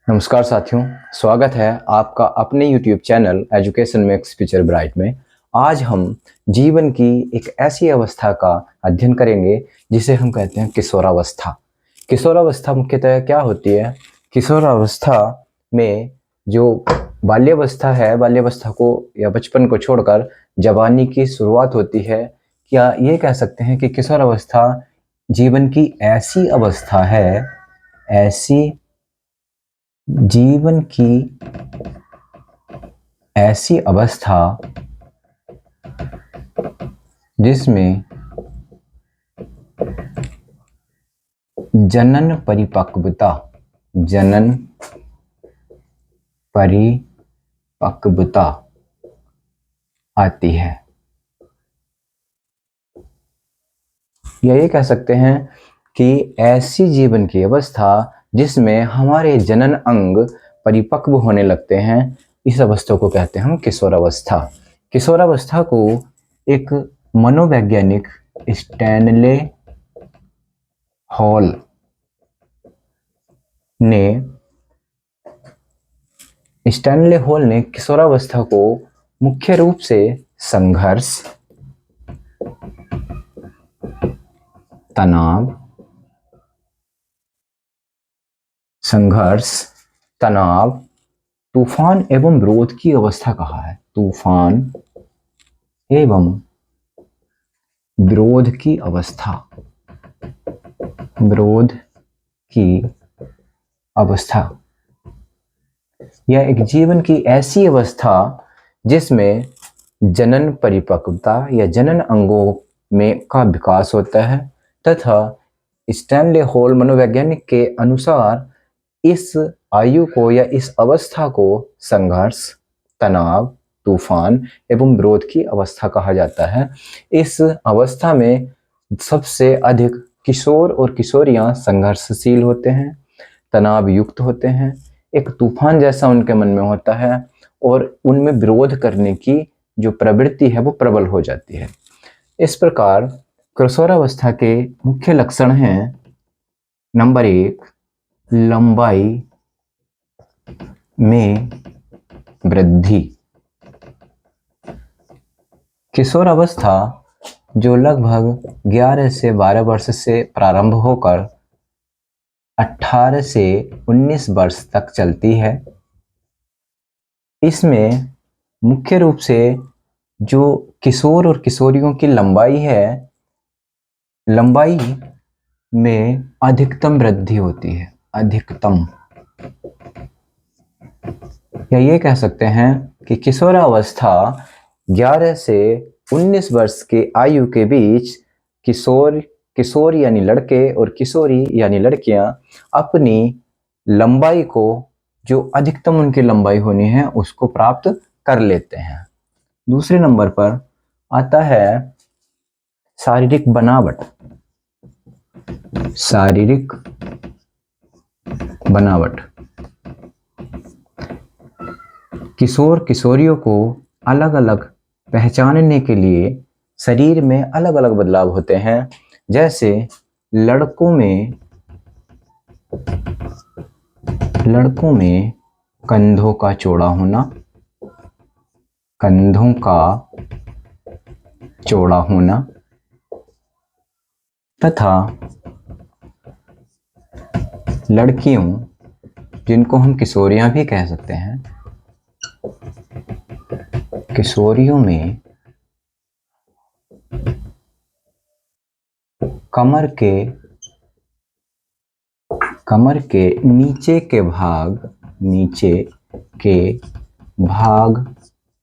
नमस्कार साथियों, स्वागत है आपका अपने YouTube channel education makes future bright में। आज हम जीवन की एक ऐसी अवस्था का अध्ययन करेंगे जिसे हम कहते हैं किशोरावस्था। किशोरावस्था मुख्यतः क्या होती है? किशोरावस्था में जो बाल्यावस्था है, बाल्यावस्था को या बचपन को छोड़कर जवानी की शुरुआत होती है। क्या ये कह सकते हैं कि किशोरावस्था जीवन की ऐसी अवस्था है, जीवन की ऐसी अवस्था जिसमें जनन परिपक्वता आती है। या ये कह सकते हैं कि ऐसी जीवन की अवस्था जिसमें हमारे जनन अंग परिपक्व होने लगते हैं, इस अवस्था को कहते हैं हम किशोरावस्था। किशोरावस्था को एक मनोवैज्ञानिक स्टैनले हॉल ने किशोरावस्था को मुख्य रूप से संघर्ष, तनाव, तूफान एवं विरोध की अवस्था कहा है। तूफान एवं विरोध की अवस्था यह एक जीवन की ऐसी अवस्था जिसमें जनन परिपक्वता या जनन अंगों में का विकास होता है तथा स्टैनले हॉल मनोवैज्ञानिक के अनुसार इस आयु को या इस अवस्था को संघर्ष, तनाव, तूफान एवं विरोध की अवस्था कहा जाता है। इस अवस्था में सबसे अधिक किशोर और किशोरियां संघर्षशील होते हैं, तनाव युक्त होते हैं, एक तूफान जैसा उनके मन में होता है और उनमें विरोध करने की जो प्रवृत्ति है वो प्रबल हो जाती है। इस प्रकार किशोरावस्था के मुख्य लक्षण हैं। नंबर 1, लंबाई में वृद्धि। किशोरावस्था जो लगभग 11 से 12 वर्ष से प्रारंभ होकर 18 से 19 वर्ष तक चलती है। इसमें मुख्य रूप से जो किशोर और किशोरियों की लंबाई है, लंबाई में अधिकतम वृद्धि होती है। अधिकतम, या ये कह सकते हैं कि किशोरावस्था 11 से 19 वर्ष के आयु के बीच किशोर यानी लड़के और किशोरी यानी लड़कियां अपनी लंबाई को, जो अधिकतम उनकी लंबाई होनी है, उसको प्राप्त कर लेते हैं। दूसरे नंबर पर आता है शारीरिक बनावट। शारीरिक बनावट किशोर किशोरियों को अलग अलग पहचानने के लिए शरीर में अलग अलग बदलाव होते हैं। जैसे लड़कों में कंधों का चौड़ा होना तथा लड़कियों, जिनको हम किशोरियां भी कह सकते हैं, किशोरियों में कमर के नीचे के भाग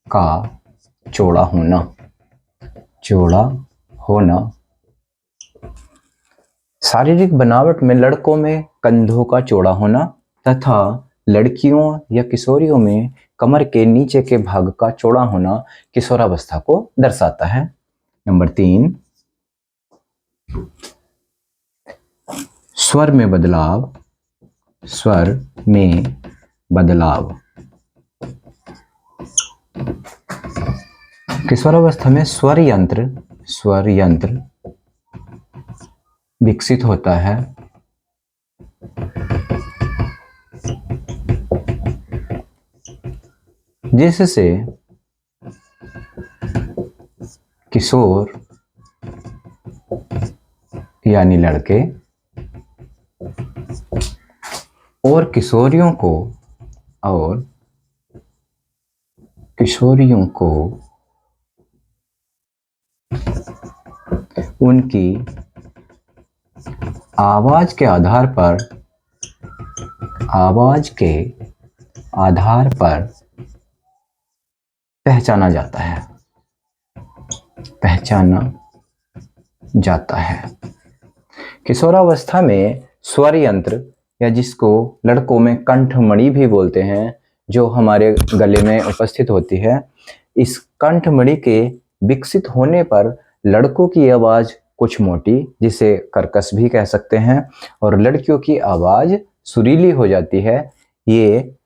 का चौड़ा होना। शारीरिक बनावट में लड़कों में कंधों का चौड़ा होना तथा लड़कियों या किशोरियों में कमर के नीचे के भाग का चौड़ा होना किशोरावस्था को दर्शाता है। नंबर 3, स्वर में बदलाव। किशोरावस्था में स्वर यंत्र विकसित होता है। जिससे किशोर यानी लड़के और किशोरियों को उनकी आवाज के आधार पर पहचाना जाता है। किशोरावस्था में स्वर यंत्र या जिसको लड़कों में कंठमणि भी बोलते हैं, जो हमारे गले में उपस्थित होती है, इस कंठमणि के विकसित होने पर लड़कों की आवाज कुछ मोटी, जिसे कर्कश भी कह सकते हैं, और लड़कियों की आवाज सुरीली हो जाती है। ये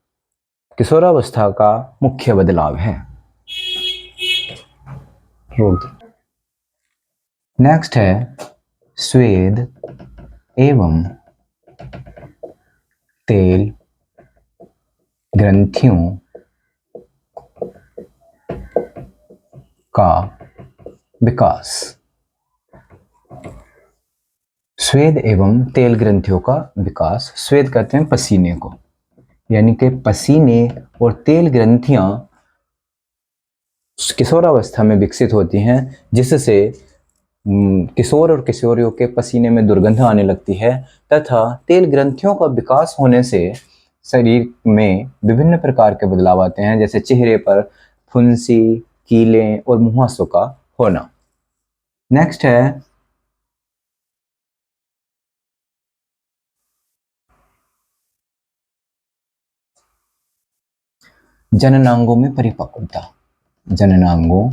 किशोरावस्था का मुख्य बदलाव है। नेक्स्ट है स्वेद एवं तेल ग्रंथियों का विकास। स्वेद एवं तेल ग्रंथियों का विकास, स्वेद कहते हैं पसीने को, यानी कि पसीने और तेल ग्रंथियां किशोरावस्था में विकसित होती हैं, जिससे किशोर और किशोरियों के पसीने में दुर्गंध आने लगती है, तथा तेल ग्रंथियों का विकास होने से शरीर में विभिन्न प्रकार के बदलाव आते हैं, जैसे चेहरे पर फुंसी, कीलें और मुहासों का होना। नेक्स्ट है जननांगों में परिपक्वता। जननांगों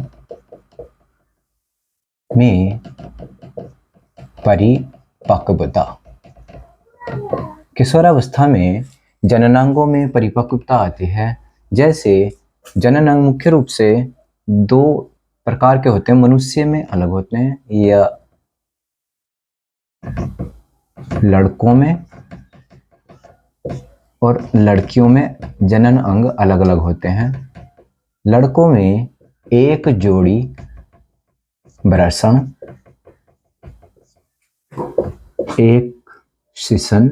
में परिपक्वता। किशोरावस्था में जननांगों में परिपक्वता आती है। जैसे जननांग मुख्य रूप से दो प्रकार के होते हैं, मनुष्य में अलग होते हैं या लड़कों में, और लड़कियों में जनन अंग अलग अलग होते हैं। लड़कों में एक जोड़ी वृषण, एक शिशन,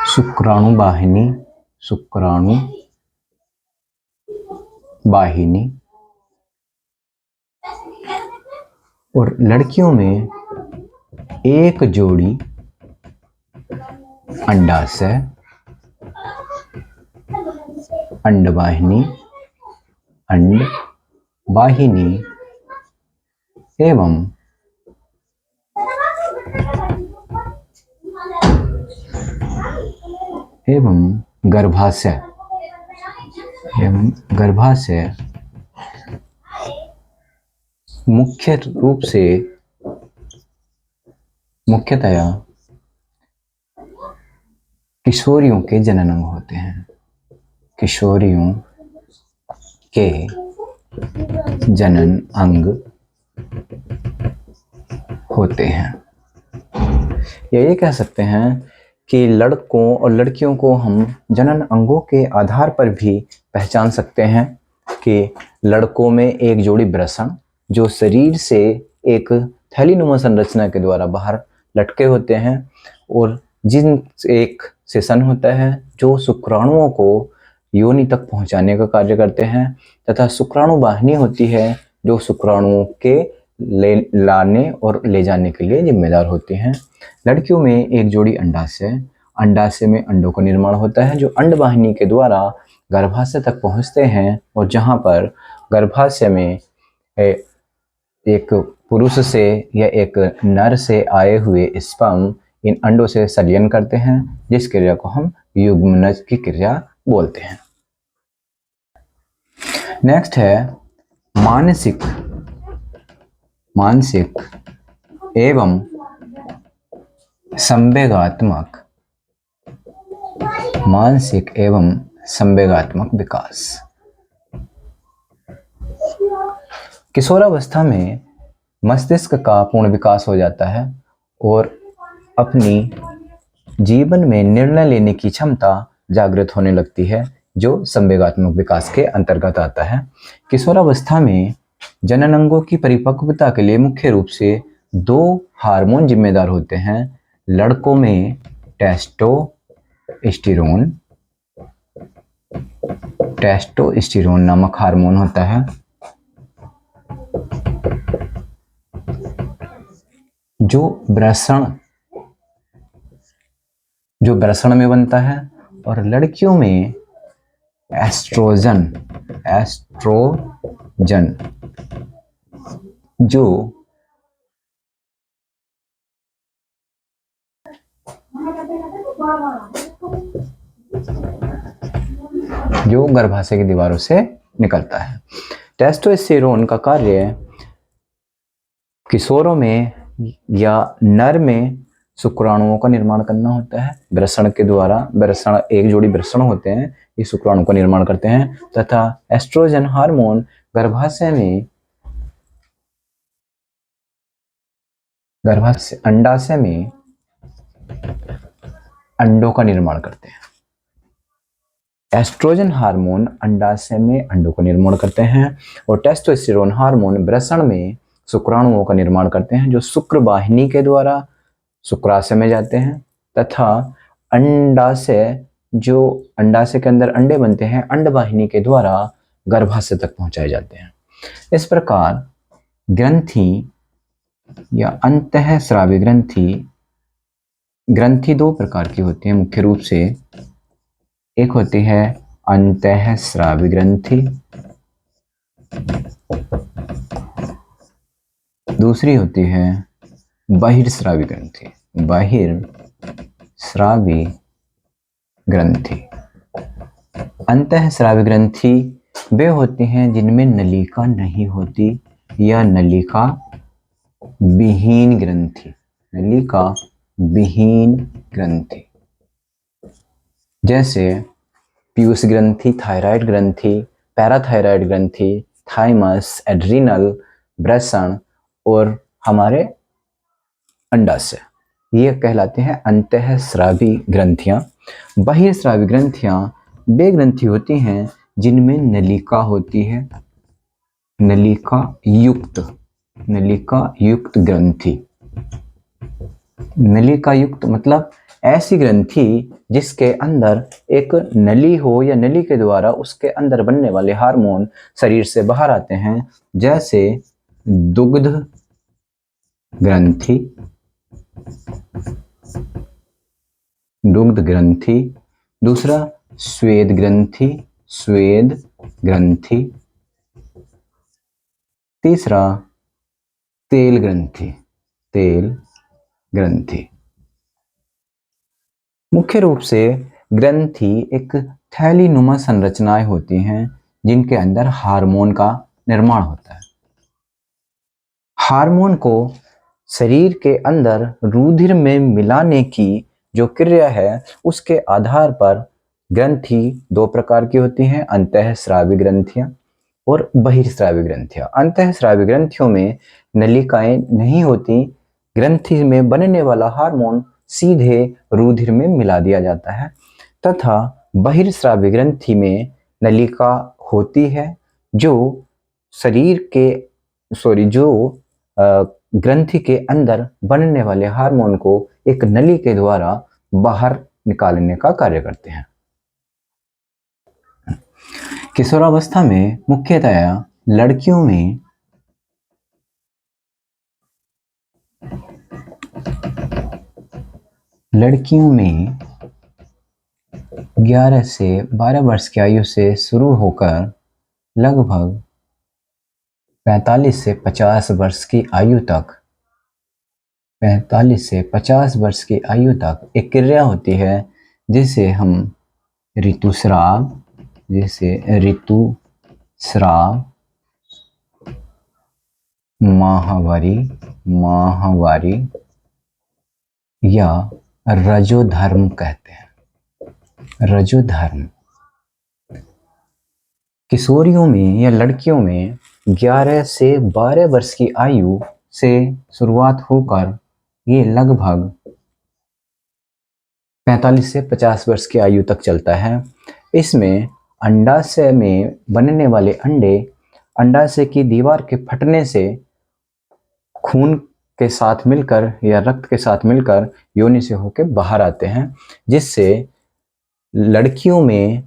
शुक्राणु वाहिनी, और लड़कियों में एक जोड़ी अंडाशय, अंडवाहिनी एवं गर्भाशय मुख्यतया किशोरियों के जनन अंग होते हैं। किशोरियों के जनन अंग होते हैं। ये कह सकते हैं कि लड़कों और लड़कियों को हम जनन अंगों के आधार पर भी पहचान सकते हैं कि लड़कों में एक जोड़ी वृषण, जो शरीर से एक थैलीनुमा संरचना के द्वारा बाहर लटके होते हैं, और जिन एक शिशन होता है जो शुक्राणुओं को योनि तक पहुंचाने का कार्य करते हैं, तथा शुक्राणु वाहिनी होती है जो शुक्राणुओं के लाने और ले जाने के लिए जिम्मेदार होती हैं। लड़कियों में एक जोड़ी अंडाशय में अंडों का निर्माण होता है, जो अंड वाहिनी के द्वारा गर्भाशय तक पहुंचते हैं, और जहां पर गर्भाशय में एक पुरुष से या एक नर से आए हुए स्पर्म इन अंडों से संलयन करते हैं, जिस क्रिया को हम युग्मनज की क्रिया बोलते हैं। नेक्स्ट है मानसिक एवं संवेगात्मक विकास। किशोरावस्था में मस्तिष्क का पूर्ण विकास हो जाता है, और अपनी जीवन में निर्णय लेने की क्षमता जागृत होने लगती है, जो संवेगात्मक विकास के अंतर्गत आता है। किशोरावस्था में जनन अंगों की परिपक्वता के लिए मुख्य रूप से दो हार्मोन जिम्मेदार होते हैं। लड़कों में टेस्टोस्टेरोन नामक हार्मोन होता है, जो वृषण में बनता है, और लड़कियों में एस्ट्रोजन जो गर्भाशय की दीवारों से निकलता है। टेस्टोस्टेरोन का कार्य किशोरों में या नर में शुक्राणुओं का निर्माण करना होता है। वृषण के द्वारा एक जोड़ी वृषण होते हैं, ये शुक्राणु का निर्माण करते हैं, तथा एस्ट्रोजन हार्मोन अंडाशय में अंडों का निर्माण करते हैं। एस्ट्रोजन हार्मोन अंडाशय में अंडों का निर्माण करते हैं और टेस्टोस्टेरोन हार्मोन वृषण में शुक्राणुओं का निर्माण करते हैं, जो शुक्र वाहिनी के द्वारा शुक्राशय में जाते हैं, तथा अंडाशय के अंदर अंडे बनते हैं, अंडवाहिनी के द्वारा गर्भाशय तक पहुंचाए जाते हैं। इस प्रकार ग्रंथि या अंतःस्रावी ग्रंथि दो प्रकार की होती है मुख्य रूप से। एक होती है अंतःस्रावी ग्रंथि, दूसरी होती है बहिर्स्रावी ग्रंथि। अंतःस्रावी ग्रंथि वे होती हैं जिनमें नलिका नहीं होती, या नलिका विहीन ग्रंथि, जैसे पीयूष ग्रंथि, थायराइड ग्रंथि, पैराथायराइड ग्रंथि, थाइमस, एड्रिनल, वृषण और हमारे अंडाशय, ये कहलाते हैं अंतःस्रावी ग्रंथियां। बहिर्स्रावी ग्रंथियां वे ग्रंथि होती हैं जिनमें नलिका होती है, नलिका युक्त ग्रंथि। नलिका युक्त मतलब ऐसी ग्रंथि जिसके अंदर एक नली हो, या नली के द्वारा उसके अंदर बनने वाले हार्मोन शरीर से बाहर आते हैं, जैसे दुग्ध ग्रंथि, दूसरा स्वेद ग्रंथि, तीसरा तेल ग्रंथि। मुख्य रूप से ग्रंथि एक थैलीनुमा संरचनाएं होती हैं जिनके अंदर हार्मोन का निर्माण होता है। हार्मोन को शरीर के अंदर रुधिर में मिलाने की जो क्रिया है, उसके आधार पर ग्रंथि दो प्रकार की होती हैं, अंतःस्रावी ग्रंथियां और बहिर्स्रावी ग्रंथियां। अंतःस्रावी ग्रंथियों में नलिकाएं नहीं होती, ग्रंथि में बनने वाला हार्मोन सीधे रुधिर में मिला दिया जाता है, तथा बहिर्स्रावी ग्रंथि में नलिका होती है, जो ग्रंथि के अंदर बनने वाले हार्मोन को एक नली के द्वारा बाहर निकालने का कार्य करते हैं। किशोरावस्था में मुख्यतया लड़कियों में लड़कियों में 11 से 12 वर्ष की आयु से शुरू होकर लगभग 45 से 50 वर्ष की आयु तक 45 से 50 वर्ष की आयु तक एक क्रिया होती है जिसे हम ऋतुस्राव माहवारी या रजोधर्म कहते हैं। रजोधर्म किशोरियों में या लड़कियों में 11 से 12 वर्ष की आयु से शुरुआत होकर ये लगभग 45 से 50 वर्ष की आयु तक चलता है। इसमें अंडाशय में बनने वाले अंडे अंडाशय की दीवार के फटने से खून के साथ मिलकर या रक्त के साथ मिलकर योनि से होकर बाहर आते हैं, जिससे लड़कियों में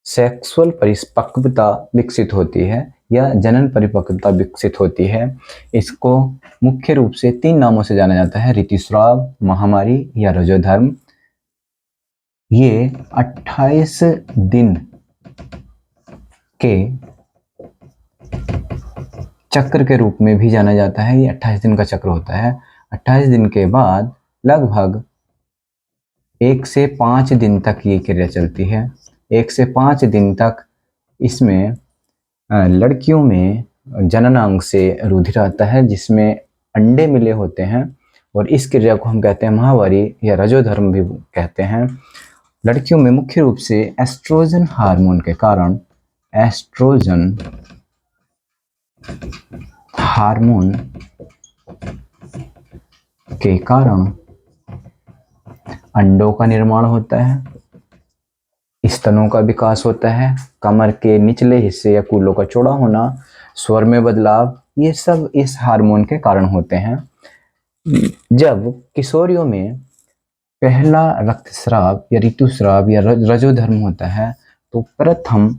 सेक्सुअल परिपक्वता विकसित होती है या जनन परिपक्वता विकसित होती है। इसको मुख्य रूप से 3 नामों से जाना जाता है: ऋतुस्राव, महामारी या रजोधर्म। ये 28 दिन के चक्र के रूप में भी जाना जाता है। ये 28 दिन का चक्र होता है। 28 दिन के बाद लगभग 1 से 5 दिन तक ये क्रिया चलती है। 1 से 5 दिन तक इसमें लड़कियों में जननांग से रुधिर आता है, जिसमें अंडे मिले होते हैं, और इस क्रिया को हम कहते हैं महावारी या रजोधर्म भी कहते हैं। लड़कियों में मुख्य रूप से एस्ट्रोजन हार्मोन के कारण अंडों का निर्माण होता है, स्तनों का विकास होता है, कमर के निचले हिस्से या कूलों का चौड़ा होना, स्वर में बदलाव, ये सब इस हार्मोन के कारण होते हैं। जब किशोरियों में पहला रक्तस्राव या ऋतुस्राव या रजोधर्म होता है, तो प्रथम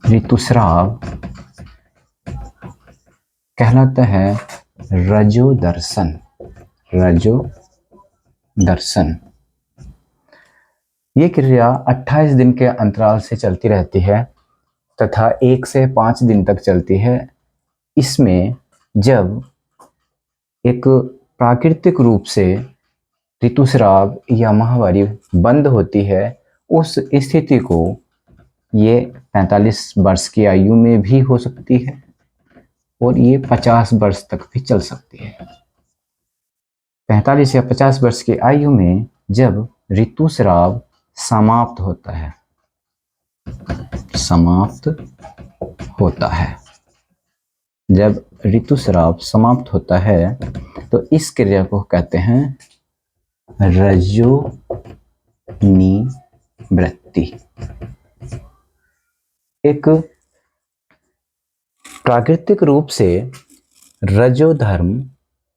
ऋतुस्राव कहलाता है रजोदर्शन। ये क्रिया 28 दिन के अंतराल से चलती रहती है तथा 1 से 5 दिन तक चलती है। इसमें जब एक प्राकृतिक रूप से ऋतुस्राव या माहवारी बंद होती है, उस स्थिति को ये 45 वर्ष की आयु में भी हो सकती है और ये 50 वर्ष तक भी चल सकती है। 45 या 50 वर्ष की आयु में जब ऋतुस्राव समाप्त होता है, तो इस क्रिया को कहते हैं रजोनिवृत्ति। एक प्राकृतिक रूप से रजोधर्म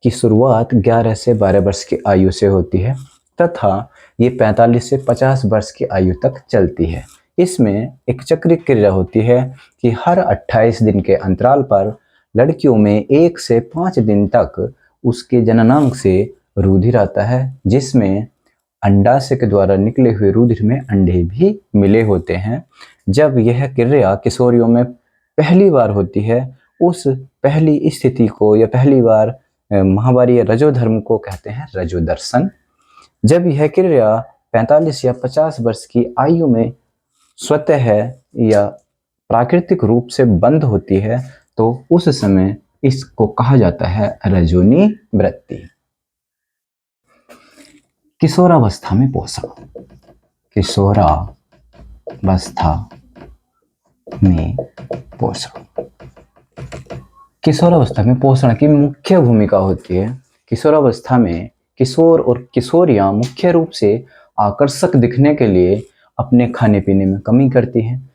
की शुरुआत 11 से 12 वर्ष की आयु से होती है तथा ये 45 से 50 वर्ष की आयु तक चलती है। इसमें एक चक्रीय क्रिया होती है कि हर 28 दिन के अंतराल पर लड़कियों में 1 से 5 दिन तक उसके जननांग से रुधिर आता है, जिसमें अंडाशय के द्वारा निकले हुए रुधिर में अंडे भी मिले होते हैं। जब यह क्रिया किशोरियों में पहली बार होती है, उस पहली स्थिति को या पहली बार माहवारी या रजोधर्म को कहते हैं रजोदर्शन। जब यह क्रिया 45 या 50 वर्ष की आयु में स्वतः या प्राकृतिक रूप से बंद होती है, तो उस समय इसको कहा जाता है रजोनिवृत्ति। किशोरावस्था में पोषण। किशोरावस्था में पोषण की मुख्य भूमिका होती है। किशोरावस्था में किशोर और किशोरियां मुख्य रूप से आकर्षक दिखने के लिए अपने खाने पीने में कमी करती हैं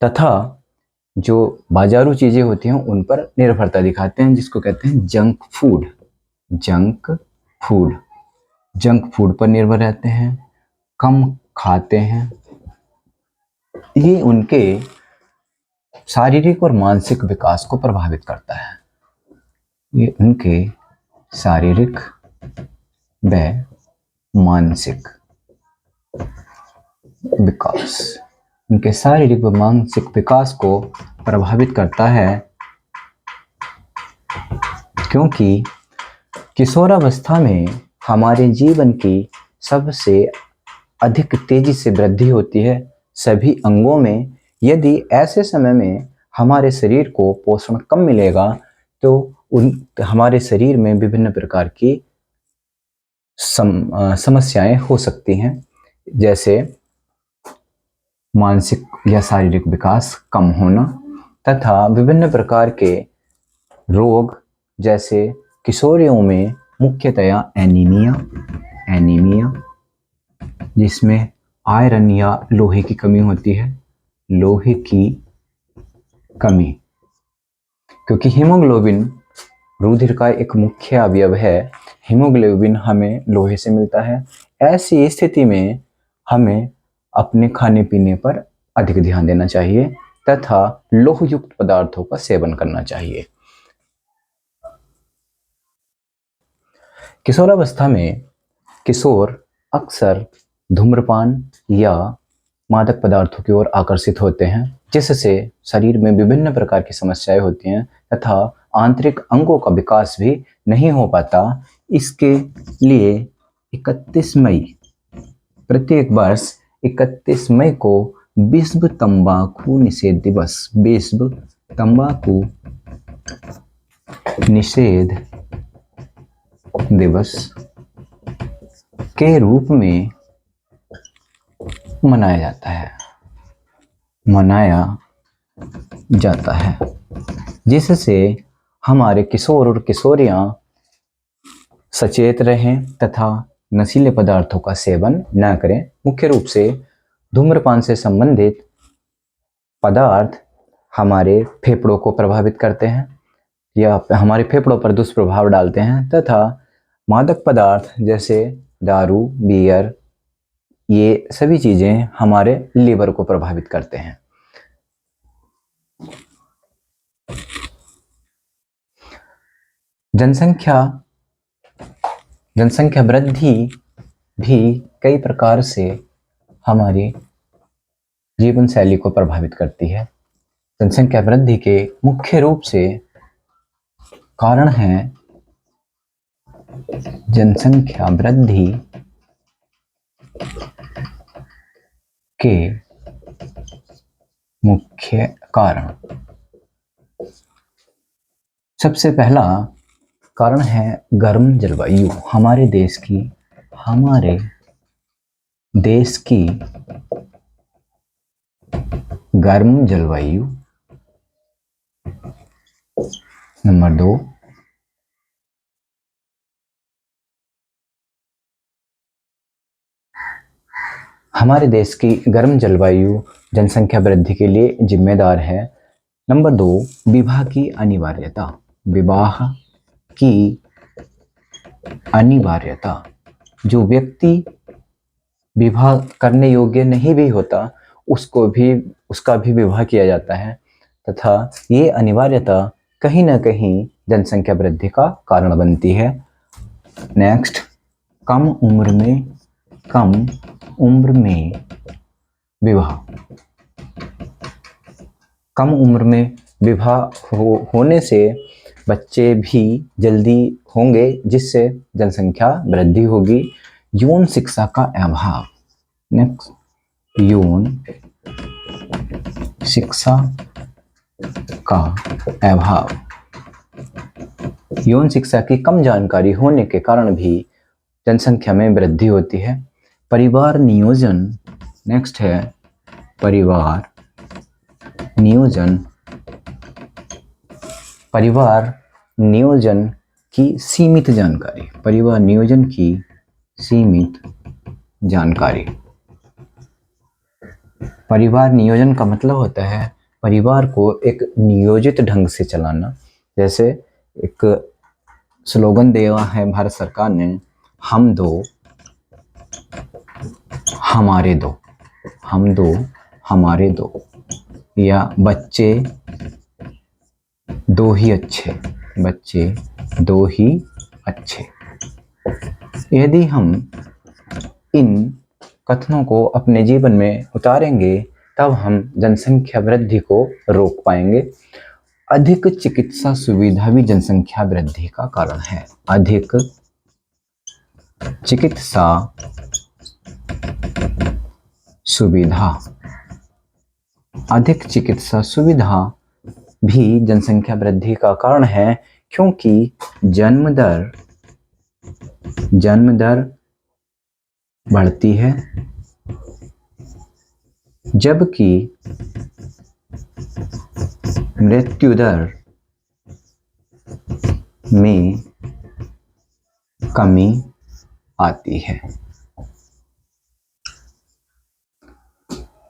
तथा जो बाजारू चीजें होती हैं उन पर निर्भरता दिखाते हैं, जिसको कहते हैं जंक फूड पर निर्भर रहते हैं, कम खाते हैं। ये उनके शारीरिक और मानसिक विकास को प्रभावित करता है। ये उनके शारीरिक व मानसिक विकास को प्रभावित करता है, क्योंकि किशोरावस्था में हमारे जीवन की सबसे अधिक तेजी से वृद्धि होती है सभी अंगों में। यदि ऐसे समय में हमारे शरीर को पोषण कम मिलेगा तो हमारे शरीर में विभिन्न प्रकार की समस्याएं हो सकती हैं, जैसे मानसिक या शारीरिक विकास कम होना तथा विभिन्न प्रकार के रोग जैसे किशोरियों में मुख्यतया एनीमिया जिसमें आयरन या लोहे की कमी होती है, लोहे की कमी, क्योंकि हीमोग्लोबिन रुधिर का एक मुख्य अवयव है। हीमोग्लोबिन हमें लोहे से मिलता है। ऐसी स्थिति में हमें अपने खाने पीने पर अधिक ध्यान देना चाहिए तथा लौह युक्त पदार्थों का सेवन करना चाहिए। किशोरावस्था में किशोर अक्सर धूम्रपान या मादक पदार्थों की ओर आकर्षित होते हैं, जिससे शरीर में विभिन्न प्रकार की समस्याएं होती हैं तथा आंतरिक अंगों का विकास भी नहीं हो पाता। इसके लिए 31 मई, प्रत्येक वर्ष 31 मई को विश्व तंबाकू निषेध दिवस, विश्व तंबाकू निषेध दिवस के रूप में मनाया जाता है, जिससे हमारे किशोर और किशोरियां सचेत रहें तथा नशीले पदार्थों का सेवन न करें। मुख्य रूप से धूम्रपान से संबंधित पदार्थ हमारे फेफड़ों को प्रभावित करते हैं या हमारे फेफड़ों पर दुष्प्रभाव डालते हैं तथा मादक पदार्थ जैसे दारू, बियर, ये सभी चीजें हमारे लीवर को प्रभावित करते हैं। जनसंख्या वृद्धि भी कई प्रकार से हमारी जीवन शैली को प्रभावित करती है। जनसंख्या वृद्धि के मुख्य रूप से कारण हैं, जनसंख्या वृद्धि के मुख्य कारण, सबसे पहला कारण है गर्म जलवायु। हमारे देश की गर्म जलवायु। नंबर 2, हमारे देश की गर्म जलवायु जनसंख्या वृद्धि के लिए जिम्मेदार है। नंबर 2, विवाह की अनिवार्यता। विवाह की अनिवार्यता, जो व्यक्ति विवाह करने योग्य नहीं भी होता उसका भी विवाह किया जाता है तथा ये अनिवार्यता कहीं ना कहीं जनसंख्या वृद्धि का कारण बनती है। नेक्स्ट, कम उम्र में विवाह। कम उम्र में विवाह होने से बच्चे भी जल्दी होंगे, जिससे जनसंख्या वृद्धि होगी। यौन शिक्षा का अभाव। नेक्स्ट, यौन शिक्षा का अभाव। यौन शिक्षा की कम जानकारी होने के कारण भी जनसंख्या में वृद्धि होती है। परिवार नियोजन। नेक्स्ट है परिवार नियोजन। परिवार नियोजन की सीमित जानकारी। परिवार नियोजन की सीमित जानकारी। परिवार नियोजन का मतलब होता है परिवार को एक नियोजित ढंग से चलाना। जैसे एक स्लोगन दिया है भारत सरकार ने, हम दो हमारे दो, हम दो हमारे दो, या बच्चे दो ही अच्छे, बच्चे दो ही अच्छे। यदि हम इन कथनों को अपने जीवन में उतारेंगे तब हम जनसंख्या वृद्धि को रोक पाएंगे। अधिक चिकित्सा सुविधा भी जनसंख्या वृद्धि का कारण है। अधिक चिकित्सा सुविधा, अधिक चिकित्सा सुविधा भी जनसंख्या वृद्धि का कारण है, क्योंकि जन्म दर बढ़ती है जबकि मृत्यु दर में कमी आती है।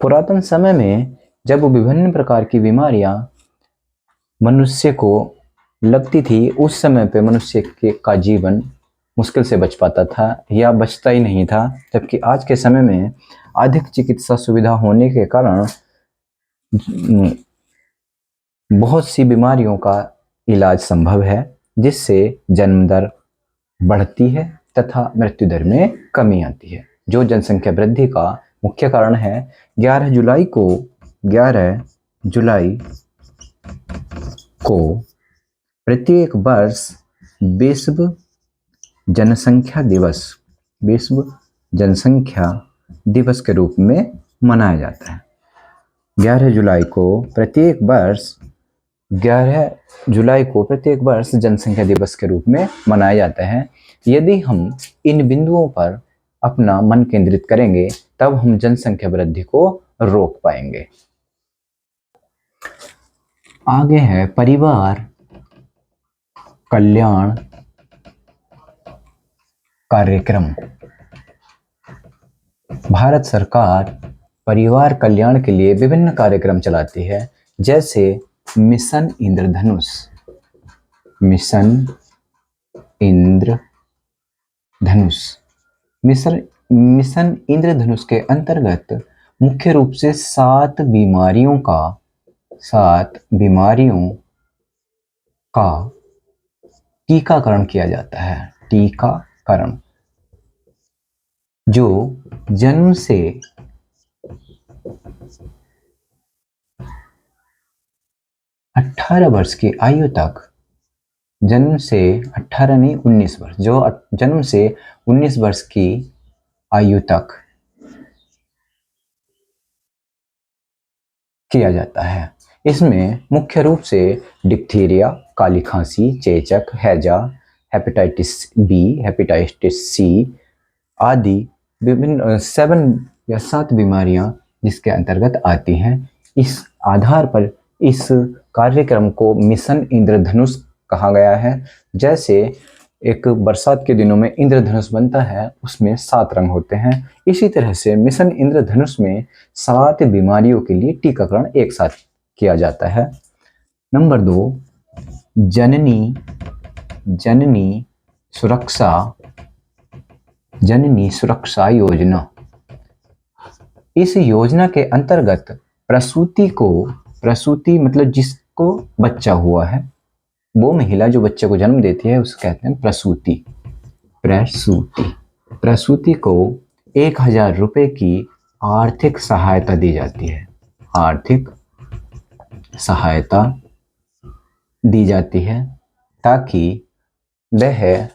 पुरातन समय में जब विभिन्न प्रकार की बीमारियां मनुष्य को लगती थी, उस समय पे मनुष्य का जीवन मुश्किल से बच पाता था या बचता ही नहीं था, जबकि आज के समय में अधिक चिकित्सा सुविधा होने के कारण बहुत सी बीमारियों का इलाज संभव है, जिससे जन्म दर बढ़ती है तथा मृत्यु दर में कमी आती है, जो जनसंख्या वृद्धि का मुख्य कारण है। 11 जुलाई को प्रत्येक वर्ष विश्व जनसंख्या दिवस के रूप में मनाया जाता है। 11 जुलाई को प्रत्येक वर्ष जनसंख्या दिवस के रूप में मनाया जाता है। यदि हम इन बिंदुओं पर अपना मन केंद्रित करेंगे, तब हम जनसंख्या वृद्धि को रोक पाएंगे। आगे है परिवार कल्याण कार्यक्रम। भारत सरकार परिवार कल्याण के लिए विभिन्न कार्यक्रम चलाती है, जैसे मिशन इंद्रधनुष। मिशन इंद्रधनुष के अंतर्गत मुख्य रूप से 7 बीमारियों का टीकाकरण किया जाता है। टीकाकरण जो जन्म से 18 वर्ष की आयु तक, जन्म से 18 नहीं 19 वर्ष, जो जन्म से 19 वर्ष की आयु तक किया जाता है। इसमें मुख्य रूप से डिप्थीरिया, काली खांसी, चेचक, हैजा, हेपेटाइटिस बी, हेपेटाइटिस सी आदि विभिन्न 7 बीमारियां जिसके अंतर्गत आती हैं। इस आधार पर इस कार्यक्रम को मिशन इंद्रधनुष कहा गया है। जैसे एक बरसात के दिनों में इंद्रधनुष बनता है, उसमें 7 रंग होते हैं। इसी तरह से मिशन इंद्रधनुष में 7 बीमारियों के लिए टीकाकरण एक साथ किया जाता है। नंबर 2, जननी सुरक्षा योजना। इस योजना के अंतर्गत प्रसूति मतलब जिसको बच्चा हुआ है, वो महिला जो बच्चे को जन्म देती है उसको कहते हैं प्रसूति। प्रसूति को 1000 रुपए की आर्थिक सहायता दी जाती है। ताकि वह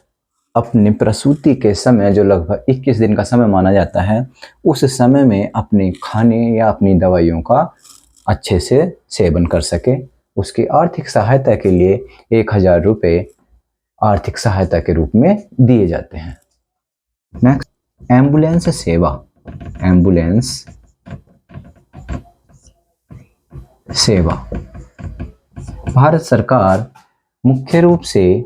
अपने प्रसूति के समय, जो लगभग 21 दिन का समय माना जाता है, उस समय में अपने खाने या अपनी दवाइयों का अच्छे से सेवन कर सके। उसकी आर्थिक सहायता के लिए 1000 रुपए आर्थिक सहायता के रूप में दिए जाते हैं। नेक्स्ट, एम्बुलेंस सेवा। भारत सरकार मुख्य रूप से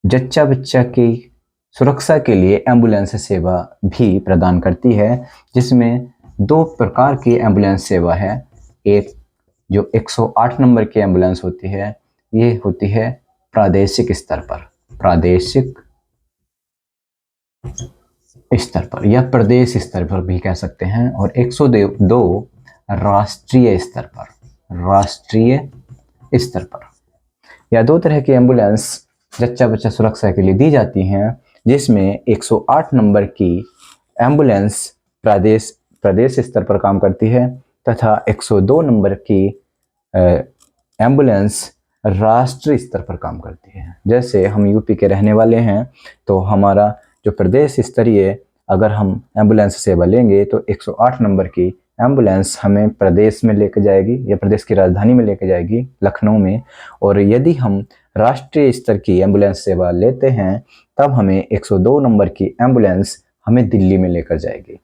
जच्चा बच्चा की सुरक्षा के लिए एम्बुलेंस सेवा भी प्रदान करती है, जिसमें 2 प्रकार की एम्बुलेंस सेवा है। एक जो 108 नंबर की एम्बुलेंस होती है, ये होती है प्रादेशिक स्तर पर या प्रदेश स्तर पर भी कह सकते हैं, और 102 राष्ट्रीय स्तर पर। या 2 तरह की एम्बुलेंस जच्चा बच्चा सुरक्षा के लिए दी जाती हैं, जिसमें 108 नंबर की एम्बुलेंस प्रदेश स्तर पर काम करती है तथा 102 नंबर की एम्बुलेंस राष्ट्रीय स्तर पर काम करती है। जैसे हम यूपी के रहने वाले हैं, तो हमारा जो प्रदेश स्तरीय अगर हम एम्बुलेंस सेवा लेंगे तो 108 नंबर की एम्बुलेंस हमें प्रदेश में लेकर जाएगी या प्रदेश की राजधानी में लेकर जाएगी, लखनऊ में। और यदि हम राष्ट्रीय स्तर की एम्बुलेंस सेवा लेते हैं, तब हमें 102 नंबर की एम्बुलेंस हमें दिल्ली में लेकर जाएगी।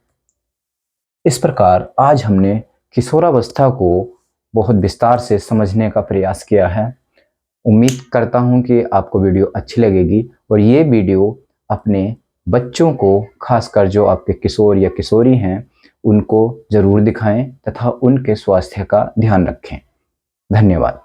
इस प्रकार आज हमने किशोरावस्था को बहुत विस्तार से समझने का प्रयास किया है। उम्मीद करता हूं कि आपको वीडियो अच्छी लगेगी और ये वीडियो अपने बच्चों को, खासकर जो आपके किशोर या किशोरी हैं, उनको ज़रूर दिखाएं तथा उनके स्वास्थ्य का ध्यान रखें। धन्यवाद।